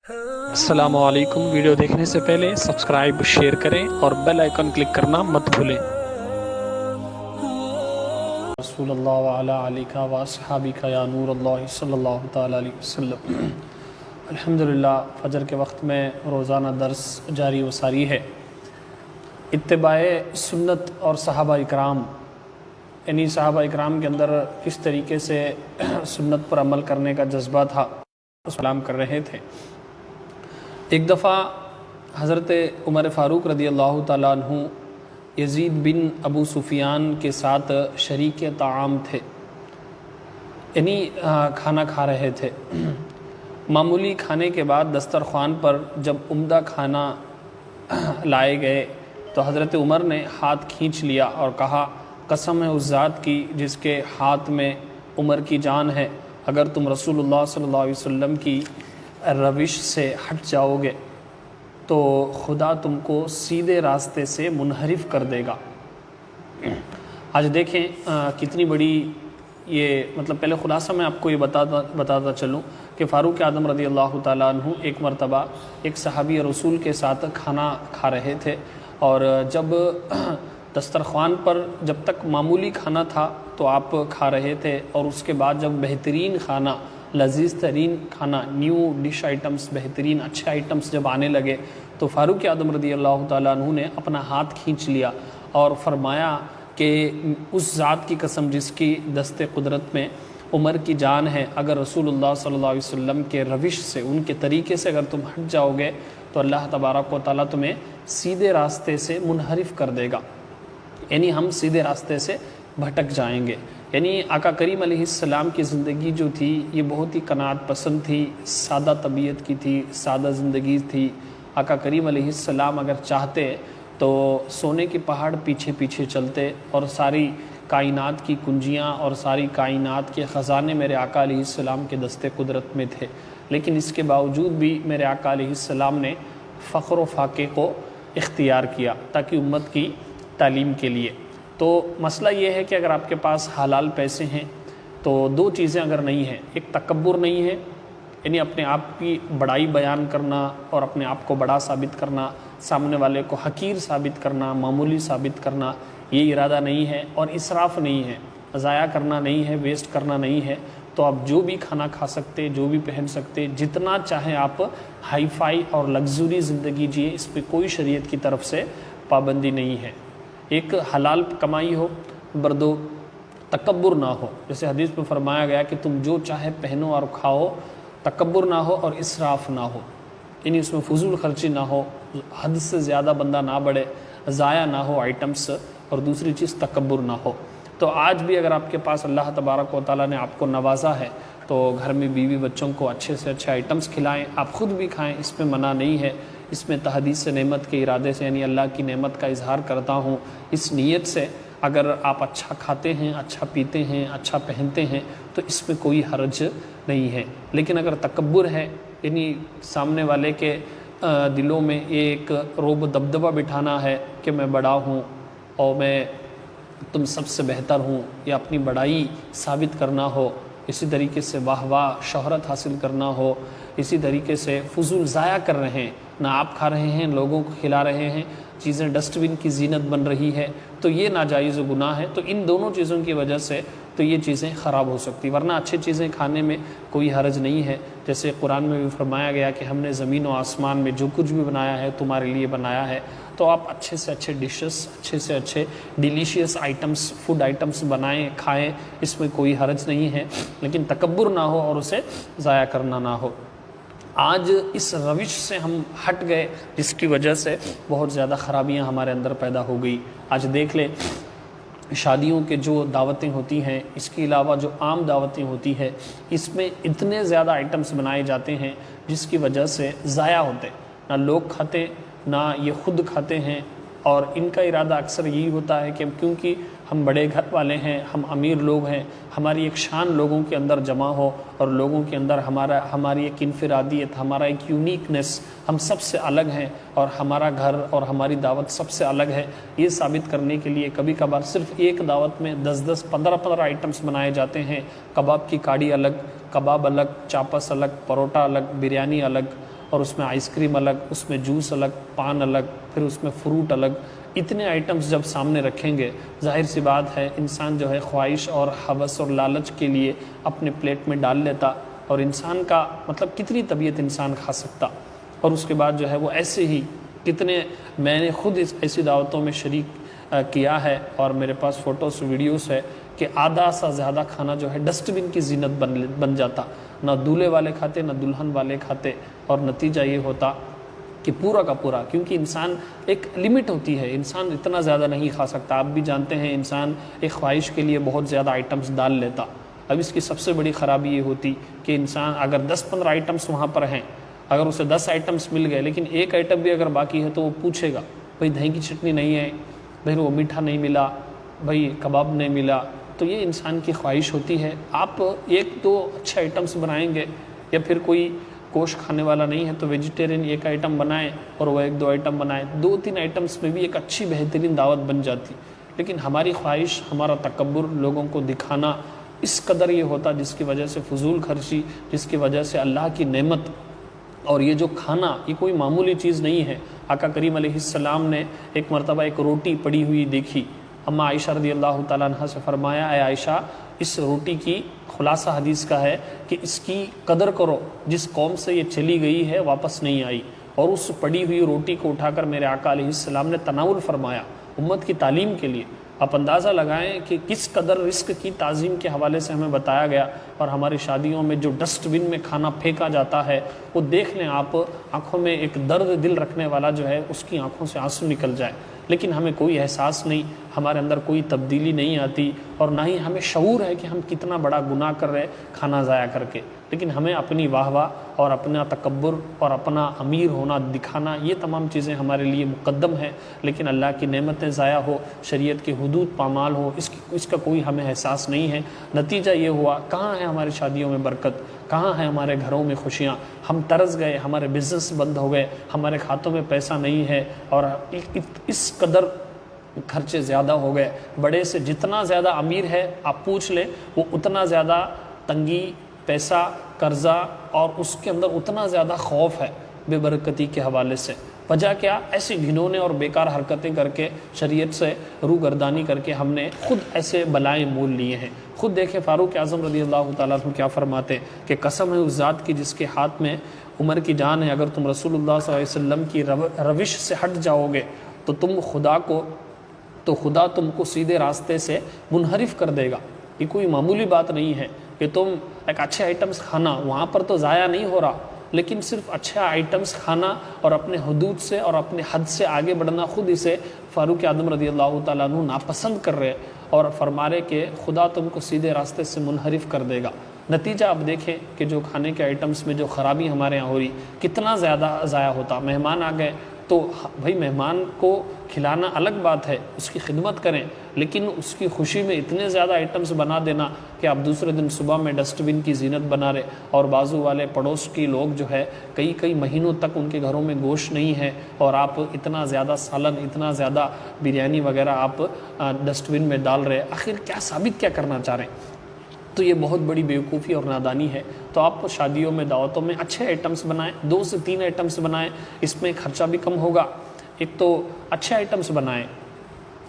السلام علیکم۔ ویڈیو دیکھنے سے پہلے سبسکرائب شیئر کریں اور بیل آئیکن کلک کرنا مت بھولیں۔ رسول اللہ وعلا علیکہ واصحابکہ یا نور اللہ صلی اللہ تعالی علیہ وسلم۔ الحمدللہ فجر کے وقت میں روزانہ درس جاری و ساری ہے۔ اتباع سنت اور صحابہ اکرام، یعنی صحابہ اکرام کے اندر کس طریقے سے سنت پر عمل کرنے کا جذبہ تھا، اس کلام کر رہے تھے۔ ایک دفعہ حضرت عمر فاروق رضی اللہ تعالیٰ عنہ یزید بن ابو سفیان کے ساتھ شریک طعام تھے، یعنی کھانا کھا رہے تھے۔ معمولی کھانے کے بعد دسترخوان پر جب عمدہ کھانا لائے گئے تو حضرت عمر نے ہاتھ کھینچ لیا اور کہا، قسم ہے اس ذات کی جس کے ہاتھ میں عمر کی جان ہے، اگر تم رسول اللہ صلی اللہ علیہ وسلم کی روش سے ہٹ جاؤ گے تو خدا تم کو سیدھے راستے سے منحرف کر دے گا۔ آج دیکھیں کتنی بڑی یہ پہلے خلاصہ میں آپ کو یہ بتاتا چلوں کہ فاروق اعظم رضی اللہ تعالیٰ عنہ ایک مرتبہ ایک صحابی رسول کے ساتھ کھانا کھا رہے تھے، اور جب دسترخوان پر جب تک معمولی کھانا تھا تو آپ کھا رہے تھے، اور اس کے بعد جب بہترین کھانا، لذیذ ترین کھانا، نیو ڈش آئٹمز، بہترین اچھے آئٹمز جب آنے لگے تو فاروق اعظم رضی اللہ تعالیٰ عنہ نے اپنا ہاتھ کھینچ لیا اور فرمایا کہ اس ذات کی قسم جس کی دست قدرت میں عمر کی جان ہے، اگر رسول اللہ صلی اللہ علیہ وسلم کے روش سے، ان کے طریقے سے اگر تم ہٹ جاؤ گے تو اللہ تبارک و تعالیٰ تمہیں سیدھے راستے سے منحرف کر دے گا، یعنی ہم سیدھے راستے سے بھٹک جائیں گے۔ یعنی آقا کریم علیہ السلام کی زندگی جو تھی یہ بہت ہی قناعت پسند تھی، سادہ طبیعت کی تھی، سادہ زندگی تھی۔ آقا کریم علیہ السلام اگر چاہتے تو سونے کے پہاڑ پیچھے پیچھے چلتے اور ساری کائنات کی کنجیاں اور ساری کائنات کے خزانے میرے آقا علیہ السلام کے دست قدرت میں تھے، لیکن اس کے باوجود بھی میرے آقا علیہ السلام نے فخر و فاقے کو اختیار کیا تاکہ امت کی تعلیم کے لیے۔ تو مسئلہ یہ ہے کہ اگر آپ کے پاس حلال پیسے ہیں تو دو چیزیں اگر نہیں ہیں، ایک تکبر نہیں ہے، یعنی اپنے آپ کی بڑائی بیان کرنا اور اپنے آپ کو بڑا ثابت کرنا، سامنے والے کو حقیر ثابت کرنا، معمولی ثابت کرنا، یہ ارادہ نہیں ہے، اور اسراف نہیں ہے، ضائع کرنا نہیں ہے، ویسٹ کرنا نہیں ہے، تو آپ جو بھی کھانا کھا سکتے، جو بھی پہن سکتے، جتنا چاہیں آپ ہائی فائی اور لگژری زندگی جیے، اس پہ کوئی شریعت کی طرف سے پابندی نہیں ہے۔ ایک حلال کمائی ہو، بردو تکبر نہ ہو، جیسے حدیث میں فرمایا گیا کہ تم جو چاہے پہنو اور کھاؤ، تکبر نہ ہو اور اسراف نہ ہو، یعنی اس میں فضول خرچی نہ ہو، حد سے زیادہ بندہ نہ بڑھے، ضائع نہ ہو آئٹمس، اور دوسری چیز تکبر نہ ہو۔ تو آج بھی اگر آپ کے پاس اللہ تبارک و تعالیٰ نے آپ کو نوازا ہے تو گھر میں بیوی بچوں کو اچھے سے اچھے آئٹمس کھلائیں، آپ خود بھی کھائیں، اس میں منع نہیں ہے۔ اس میں تحدیث نعمت کے ارادے سے، یعنی اللہ کی نعمت کا اظہار کرتا ہوں، اس نیت سے اگر آپ اچھا کھاتے ہیں، اچھا پیتے ہیں، اچھا پہنتے ہیں تو اس میں کوئی حرج نہیں ہے۔ لیکن اگر تکبر ہے، یعنی سامنے والے کے دلوں میں ایک روب دبدبہ بٹھانا ہے کہ میں بڑا ہوں اور میں تم سب سے بہتر ہوں، یا اپنی بڑائی ثابت کرنا ہو، اسی طریقے سے واہ واہ شہرت حاصل کرنا ہو، اسی طریقے سے فضول ضائع کر رہے ہیں، نہ آپ کھا رہے ہیں، لوگوں کو کھلا رہے ہیں، چیزیں ڈسٹ بن کی زینت بن رہی ہے، تو یہ ناجائز و گناہ ہے۔ تو ان دونوں چیزوں کی وجہ سے تو یہ چیزیں خراب ہو سکتی، ورنہ اچھی چیزیں کھانے میں کوئی حرج نہیں ہے۔ جیسے قرآن میں بھی فرمایا گیا کہ ہم نے زمین و آسمان میں جو کچھ بھی بنایا ہے تمہارے لیے بنایا ہے، تو آپ اچھے سے اچھے ڈشز، اچھے سے اچھے ڈیلیشیس آئٹمس، فوڈ آئٹمس بنائیں، کھائیں، اس میں کوئی حرج نہیں ہے، لیکن تکبر نہ ہو اور اسے ضائع کرنا نہ ہو۔ آج اس روش سے ہم ہٹ گئے جس کی وجہ سے بہت زیادہ خرابیاں ہمارے اندر پیدا ہو گئی۔ آج دیکھ لیں شادیوں کے جو دعوتیں ہوتی ہیں، اس کے علاوہ جو عام دعوتیں ہوتی ہیں، اس میں اتنے زیادہ آئٹمس بنائے جاتے ہیں جس کی وجہ سے ضائع ہوتے، نہ لوگ کھاتے نہ یہ خود کھاتے ہیں، اور ان کا ارادہ اکثر یہی ہوتا ہے کہ کیونکہ ہم بڑے گھر والے ہیں، ہم امیر لوگ ہیں، ہماری ایک شان لوگوں کے اندر جمع ہو، اور لوگوں کے اندر ہماری ایک انفرادیت، ہمارا ایک یونیکنس، ہم سب سے الگ ہیں، اور ہمارا گھر اور ہماری دعوت سب سے الگ ہے، یہ ثابت کرنے کے لیے کبھی کبھار صرف ایک دعوت میں 10 15 آئٹمس بنائے جاتے ہیں۔ کباب کی کاڑی الگ، کباب الگ، چاپس الگ، پروٹا الگ، بریانی الگ، اور اس میں آئس کریم الگ، اس میں جوس الگ، پان الگ، پھر اس میں فروٹ الگ، اتنے آئٹمس جب سامنے رکھیں گے ظاہر سی بات ہے انسان جو ہے خواہش اور ہوس اور لالچ کے لیے اپنے پلیٹ میں ڈال لیتا، اور انسان کا مطلب کتنی طبیعت انسان کھا سکتا، اور اس کے بعد جو ہے وہ ایسے ہی کتنے، میں نے خود اس ایسی دعوتوں میں شریک کیا ہے اور میرے پاس فوٹوز ویڈیوز ہے کہ آدھا سا زیادہ کھانا جو ہے ڈسٹ بن کی زینت بن جاتا، نہ دولہے والے کھاتے نہ دلہن والے کھاتے، اور نتیجہ یہ ہوتا کہ پورا کا پورا، کیونکہ انسان ایک لمٹ ہوتی ہے، انسان اتنا زیادہ نہیں کھا سکتا، آپ بھی جانتے ہیں انسان ایک خواہش کے لیے بہت زیادہ آئٹمس ڈال لیتا۔ اب اس کی سب سے بڑی خرابی یہ ہوتی کہ انسان اگر 10-15 آئٹمس وہاں پر ہیں، اگر اسے 10 آئٹمس مل گئے لیکن ایک آئٹم بھی اگر باقی ہے تو وہ پوچھے گا بھائی دہی کی چٹنی نہیں ہے، بھائی وہ میٹھا نہیں ملا، بھائی کباب نہیں ملا۔ تو یہ انسان کی خواہش ہوتی ہے، آپ ایک دو اچھے آئٹمس بنائیں گے، یا پھر کوئی گوشت کھانے والا نہیں ہے تو ویجیٹیرین ایک آئٹم بنائیں اور وہ 1-2 آئٹم بنائیں، 2-3 آئٹمس میں بھی ایک اچھی بہترین دعوت بن جاتی۔ لیکن ہماری خواہش، ہمارا تکبر، لوگوں کو دکھانا اس قدر یہ ہوتا جس کی وجہ سے فضول خرچی، جس کی وجہ سے اللہ کی نعمت، اور یہ جو کھانا یہ کوئی معمولی چیز نہیں ہے۔ آقا کریم علیہ السلام نے ایک مرتبہ ایک روٹی پڑی ہوئی دیکھی، اما عائشہ رضی اللہ تعالیٰ عنہ سے فرمایا اے عائشہ اس روٹی کی خلاصہ حدیث کا ہے کہ اس کی قدر کرو، جس قوم سے یہ چلی گئی ہے واپس نہیں آئی، اور اس پڑی ہوئی روٹی کو اٹھا کر میرے آقا علیہ السلام نے تناول فرمایا امت کی تعلیم کے لیے۔ آپ اندازہ لگائیں کہ کس قدر رزق کی تعظیم کے حوالے سے ہمیں بتایا گیا، اور ہماری شادیوں میں جو ڈسٹ بن میں کھانا پھینکا جاتا ہے وہ دیکھ لیں آپ، آنکھوں میں ایک درد دل رکھنے والا جو ہے اس کی آنکھوں سے آنسو نکل جائے، لیکن ہمیں کوئی احساس نہیں، ہمارے اندر کوئی تبدیلی نہیں آتی، اور نہ ہی ہمیں شعور ہے کہ ہم کتنا بڑا گناہ کر رہے کھانا ضائع کر کے۔ لیکن ہمیں اپنی واہ واہ اور اپنا تکبر اور اپنا امیر ہونا دکھانا، یہ تمام چیزیں ہمارے لیے مقدم ہیں، لیکن اللہ کی نعمتیں ضائع ہو، شریعت کی حدود پامال ہو، اس کا کوئی ہمیں احساس نہیں ہے۔ نتیجہ یہ ہوا کہاں ہے ہماری شادیوں میں برکت، کہاں ہے ہمارے گھروں میں خوشیاں، ہم ترس گئے، ہمارے بزنس بند ہو گئے، ہمارے کھاتوں میں پیسہ نہیں ہے، اور اس قدر خرچے زیادہ ہو گئے۔ بڑے سے جتنا زیادہ امیر ہے آپ پوچھ لیں وہ اتنا زیادہ تنگی، پیسہ، قرضہ، اور اس کے اندر اتنا زیادہ خوف ہے بے برکتی کے حوالے سے۔ وجہ کیا؟ ایسی گھنونے اور بیکار حرکتیں کر کے، شریعت سے روگردانی کر کے ہم نے خود ایسے بلائیں مول لیے ہیں۔ خود دیکھیں فاروق اعظم رضی اللہ تعالیٰ عنہ کیا فرماتے کہ قسم ہے اس ذات کی جس کے ہاتھ میں عمر کی جان ہے، اگر تم رسول اللہ صلی اللہ علیہ وسلم کی روش سے ہٹ جاؤ گے تو خدا تم کو سیدھے راستے سے منحرف کر دے گا۔ یہ کوئی معمولی بات نہیں ہے کہ تم ایک اچھے آئٹمس کھانا، وہاں پر تو ضائع نہیں ہو رہا، لیکن صرف اچھے آئٹمس کھانا اور اپنے حدود سے اور اپنے حد سے آگے بڑھنا، خود اسے فاروق اعظم رضی اللہ تعالیٰ عنہ ناپسند کر رہے اور فرما رہے کہ خدا تم کو سیدھے راستے سے منحرف کر دے گا۔ نتیجہ اب دیکھیں کہ جو کھانے کے آئٹمس میں جو خرابی ہمارے یہاں ہو رہی، کتنا زیادہ ضائع ہوتا۔ مہمان آ گئے تو بھائی مہمان کو کھلانا الگ بات ہے، اس کی خدمت کریں، لیکن اس کی خوشی میں اتنے زیادہ آئٹمس بنا دینا کہ آپ دوسرے دن صبح میں ڈسٹ بن کی زینت بنا رہے، اور بازو والے پڑوس کی لوگ جو ہے کئی مہینوں تک ان کے گھروں میں گوشت نہیں ہے، اور آپ اتنا زیادہ سالن، اتنا زیادہ بریانی وغیرہ آپ ڈسٹ بن میں ڈال رہے، آخر کیا ثابت کیا کرنا چاہ رہے ہیں؟ تو یہ بہت بڑی بیوقوفی اور نادانی ہے۔ تو آپ شادیوں میں، دعوتوں میں اچھے آئٹمس بنائیں، 2 سے 3 آئٹمس بنائیں، اس میں خرچہ بھی کم ہوگا۔ ایک تو اچھے آئٹمس بنائیں،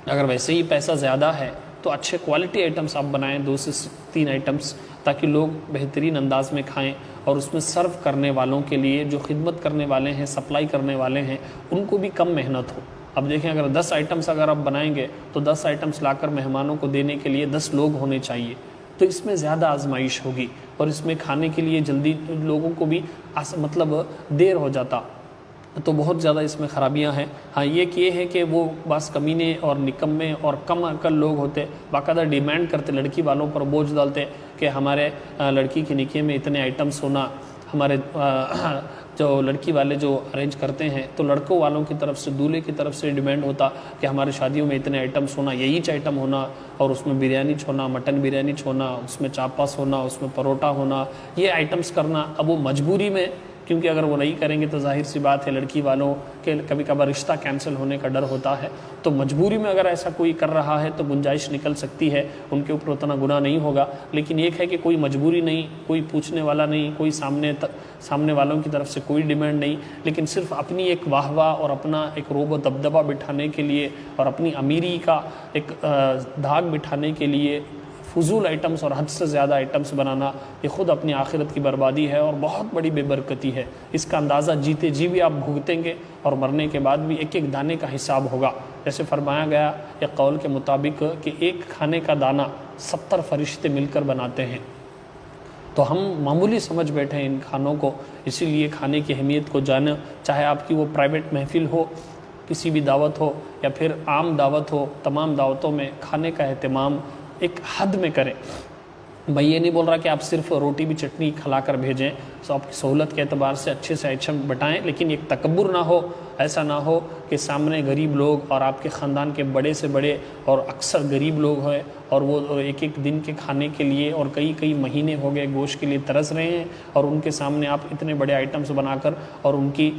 اگر ویسے ہی پیسہ زیادہ ہے تو اچھے کوالٹی آئٹمس آپ بنائیں، 2 سے 3 آئٹمس، تاکہ لوگ بہترین انداز میں کھائیں، اور اس میں سرو کرنے والوں کے لیے، جو خدمت کرنے والے ہیں، سپلائی کرنے والے ہیں، ان کو بھی کم محنت ہو۔ اب دیکھیں اگر 10 آئٹمس اگر آپ بنائیں گے تو 10 آئٹمس لا کر مہمانوں کو دینے کے لیے 10 لوگ ہونے چاہیے، تو اس میں زیادہ آزمائش ہوگی، اور اس میں کھانے کے لیے جلدی لوگوں کو بھی مطلب دیر ہو جاتا، تو بہت زیادہ اس میں خرابیاں ہیں۔ ہاں یہ ہے کہ وہ بعض کمینے اور نکمے اور کم عقل لوگ ہوتے، باقاعدہ ڈیمانڈ کرتے، لڑکی والوں پر بوجھ ڈالتے کہ ہمارے لڑکی کے نکاح میں اتنے آئٹمس ہونا، ہمارے جو لڑکی والے جو ارینج کرتے ہیں تو لڑکوں والوں کی طرف سے، دولہے کی طرف سے ڈیمانڈ ہوتا کہ ہمارے شادیوں میں اتنے آئٹمس ہونا، یہی آئٹم ہونا، اور اس میں بریانی چھونا، مٹن بریانی چھونا، اس میں چاپاس ہونا، اس میں پروٹا ہونا، یہ آئٹمس کرنا۔ اب وہ مجبوری میں کیونکہ اگر وہ نہیں کریں گے تو ظاہر سی بات ہے لڑکی والوں کے کبھی کبھار رشتہ کینسل ہونے کا ڈر ہوتا ہے، تو مجبوری میں اگر ایسا کوئی کر رہا ہے تو گنجائش نکل سکتی ہے، ان کے اوپر اتنا گناہ نہیں ہوگا۔ لیکن ایک ہے کہ کوئی مجبوری نہیں، کوئی پوچھنے والا نہیں، کوئی سامنے والوں کی طرف سے کوئی ڈیمانڈ نہیں، لیکن صرف اپنی ایک واہ واہ اور اپنا ایک روب و دبدبہ بٹھانے کے لیے اور اپنی امیری کا ایک دھاگ بٹھانے کے لیے فضول آئٹمز اور حد سے زیادہ آئٹمز بنانا، یہ خود اپنی آخرت کی بربادی ہے اور بہت بڑی بے برکتی ہے۔ اس کا اندازہ جیتے جی بھی آپ بھگتیں گے اور مرنے کے بعد بھی ایک ایک دانے کا حساب ہوگا۔ جیسے فرمایا گیا ایک قول کے مطابق کہ ایک کھانے کا دانہ 70 فرشتے مل کر بناتے ہیں، تو ہم معمولی سمجھ بیٹھے ہیں ان کھانوں کو۔ اسی لیے کھانے کی اہمیت کو جانیں، چاہے آپ کی وہ پرائیویٹ محفل ہو، کسی بھی دعوت ہو یا پھر عام دعوت ہو، تمام دعوتوں میں کھانے کا اہتمام ایک حد میں کریں۔ میں یہ نہیں بول رہا کہ آپ صرف روٹی بھی چٹنی کھلا کر بھیجیں، تو آپ کی سہولت کے اعتبار سے اچھے سے اچھا بٹائیں، لیکن ایک تکبر نہ ہو، ایسا نہ ہو کہ سامنے غریب لوگ اور آپ کے خاندان کے بڑے سے بڑے اور اکثر غریب لوگ ہیں اور وہ ایک ایک دن کے کھانے کے لیے اور کئی مہینے ہو گئے گوشت کے لیے ترس رہے ہیں، اور ان کے سامنے آپ اتنے بڑے آئٹمز بنا کر اور ان کی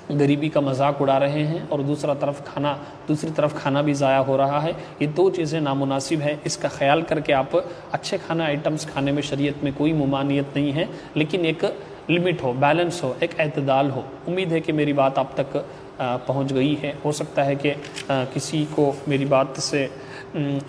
غریبی کا مذاق اڑا رہے ہیں، اور دوسری طرف کھانا بھی ضائع ہو رہا ہے۔ یہ دو چیزیں نامناسب ہے، اس کا خیال کر کے آپ اچھے کھانا آئٹمز کھانے میں شریعت میں کوئی ممانعت نہیں ہے، لیکن ایک لمٹ ہو، بیلنس ہو، ایک اعتدال ہو۔ امید ہے کہ میری بات آپ تک پہنچ گئی ہے۔ ہو سکتا ہے کہ کسی کو میری بات سے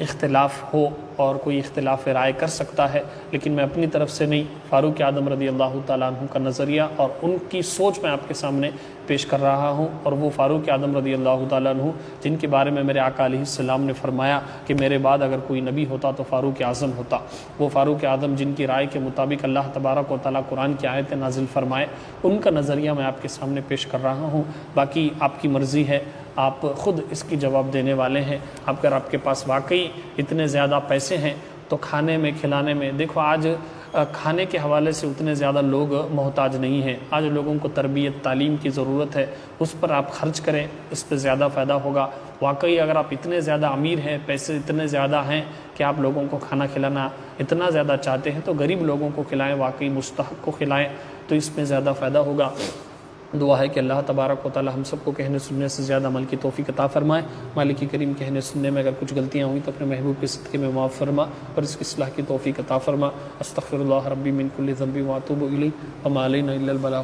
اختلاف ہو اور کوئی اختلاف رائے کر سکتا ہے، لیکن میں اپنی طرف سے نہیں، فاروق اعظم رضی اللہ تعالیٰ عنہ کا نظریہ اور ان کی سوچ میں آپ کے سامنے پیش کر رہا ہوں۔ اور وہ فاروق اعظم رضی اللہ تعالیٰ عنہ جن کے بارے میں میرے آقا علیہ السلام نے فرمایا کہ میرے بعد اگر کوئی نبی ہوتا تو فاروق اعظم ہوتا، وہ فاروق اعظم جن کی رائے کے مطابق اللہ تبارک و تعالیٰ قرآن کی آیتیں نازل فرمائے، ان کا نظریہ میں آپ کے سامنے پیش کر رہا ہوں۔ باقی آپ کی مرضی ہے، آپ خود اس کی جواب دینے والے ہیں۔ اگر آپ کے پاس واقعی اتنے زیادہ پیسے ہیں تو کھانے میں کھلانے میں، دیکھو آج کھانے کے حوالے سے اتنے زیادہ لوگ محتاج نہیں ہیں، آج لوگوں کو تربیت تعلیم کی ضرورت ہے، اس پر آپ خرچ کریں، اس پہ زیادہ فائدہ ہوگا۔ واقعی اگر آپ اتنے زیادہ امیر ہیں، پیسے اتنے زیادہ ہیں کہ آپ لوگوں کو کھانا کھلانا اتنا زیادہ چاہتے ہیں تو غریب لوگوں کو کھلائیں، واقعی مستحق کو کھلائیں، تو اس میں زیادہ فائدہ ہوگا۔ دعا ہے کہ اللہ تبارک و تعالی ہم سب کو کہنے سننے سے زیادہ عمل کی توفیق عطا فرمائے۔ مالک کریم کہنے سننے میں اگر کچھ غلطیاں ہوئی تو اپنے محبوب کے صدقے میں معاف فرما اور اس کی اصلاح کی توفیق عطا فرما۔ استغفر اللہ ربی من کل ذنب واتوب الیہ وما علینا الا البلاغ۔